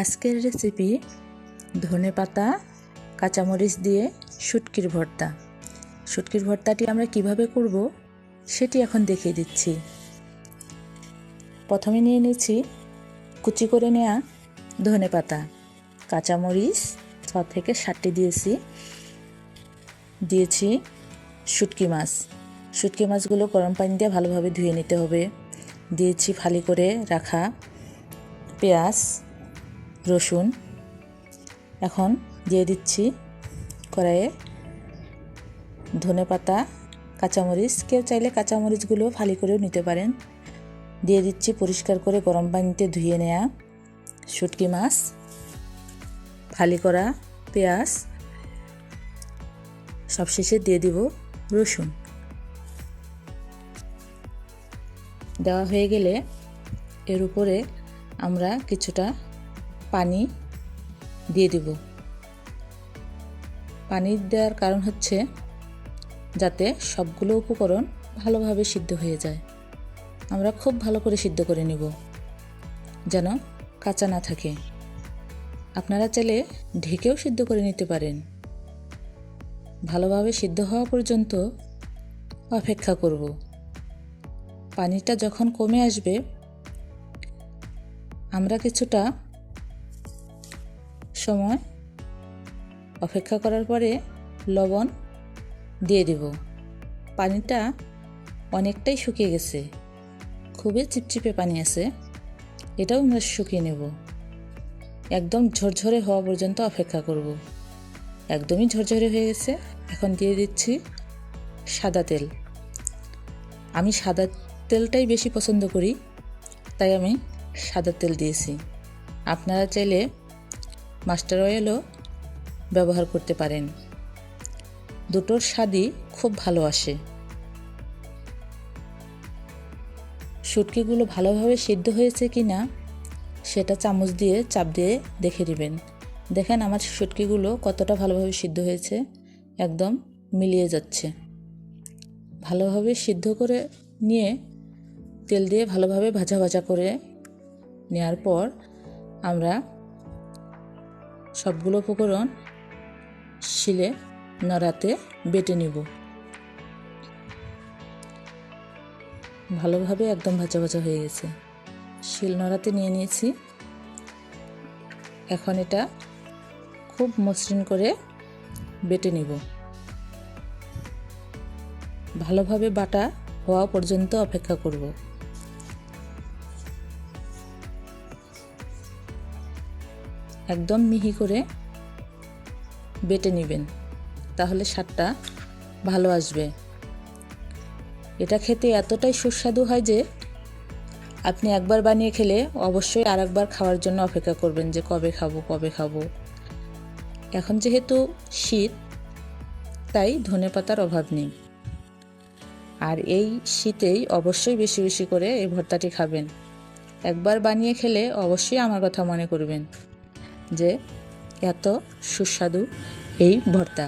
আজকের রেসিপি ধনেপাতা কাঁচামরিচ দিয়ে শুটকির ভর্তা। শুটকির ভর্তাটি আমরা কিভাবে করব সেটি এখন দেখিয়ে দিচ্ছি। প্রথমে নিয়ে নিয়েছি কুচি করে নেওয়া ধনেপাতা, কাঁচামরিচ 6 থেকে 7টি দিয়েছি শুটকি মাছ। শুটকি মাছগুলো গরম পানি দিয়ে ভালোভাবে ধুয়ে নিতে হবে। দিয়েছি ফালি করে রাখা পেঁয়াজ, রসুন। এখন দিয়ে দিচ্ছি কড়াইয়ে ধনেপাতা, কাঁচামরিচ। কেউ চাইলে কাঁচামরিচগুলো ফালি করেও নিতে পারেন। দিয়ে দিচ্ছি পরিষ্কার করে গরম পানিতে ধুয়ে নেওয়া শুটকি মাছ, ফালি করা পেঁয়াজ, সবশেষে দিয়ে দিব রসুন। দেওয়া হয়ে গেলে এর উপরে আমরা কিছুটা পানি দিয়ে দিব। পানি দেওয়ার কারণ হচ্ছে যাতে সবগুলো উপকরণ ভালোভাবে সিদ্ধ হয়ে যায়। আমরা খুব ভালো করে সিদ্ধ করে নেব যেন কাঁচা না থাকে। আপনারা চাইলে ঢেকেও সিদ্ধ করে নিতে পারেন। ভালোভাবে সিদ্ধ হওয়া পর্যন্ত অপেক্ষা করব। পানিটা যখন কমে আসবে আমরা কিছুটা সময় অপেক্ষা করার পরে লবণ দিয়ে দেব। পানিটা অনেকটাই শুকিয়ে গেছে, খুবই চিপচিপে পানি আছে, এটাও আমরা শুকিয়ে নেব। একদম ঝরঝরে হওয়া পর্যন্ত অপেক্ষা করব। একদমই ঝরঝরে হয়ে গেছে। এখন দিয়ে দিচ্ছি সাদা তেল। আমি সাদা তেলটাই বেশি পছন্দ করি, তাই আমি সাদা তেল দিয়েছি। আপনারা চাইলে মাস্টার অয়েলও ব্যবহার করতে পারেন। দুটোর স্বাদই খুব ভালো আসে। শুটকিগুলো ভালোভাবে সিদ্ধ হয়েছে কিনা সেটা চামচ দিয়ে চাপ দিয়ে দেখে নেবেন। দেখেন আমার শুটকিগুলো কতটা ভালোভাবে সিদ্ধ হয়েছে, একদম মিলিয়ে যাচ্ছে। ভালোভাবে সিদ্ধ করে নিয়ে তেল দিয়ে ভালোভাবে ভাজা ভাজা করে নেওয়ার পর আমরা সবগুলো উপকরণ শিলে নোড়াতে বেটে নিব। ভালোভাবে একদম ভাজা ভাজা হয়ে গেছে। শিল নোড়াতে নিয়ে নিয়েছি। এখন এটা খুব মসৃণ করে বেটে নিব। ভালোভাবে বাটা হওয়া পর্যন্ত অপেক্ষা করব। একদম মিহি করে বেটে নেবেন, তাহলে স্বাদটা ভালো আসবে। এটা খেতে এতটাই সুস্বাদু হয় যে আপনি একবার বানিয়ে খেলে অবশ্যই আরেকবার খাওয়ার জন্য অপেক্ষা করবেন যে কবে খাবো। এখন যেহেতু শীত, তাই ধনেপাতার অভাব নেই। আর এই শীতেই অবশ্যই বেশি বেশি করে এই ভর্তাটি খাবেন। একবার বানিয়ে খেলে অবশ্যই আমার কথা মনে করবেন যে এত সুস্বাদু এই ভর্তা।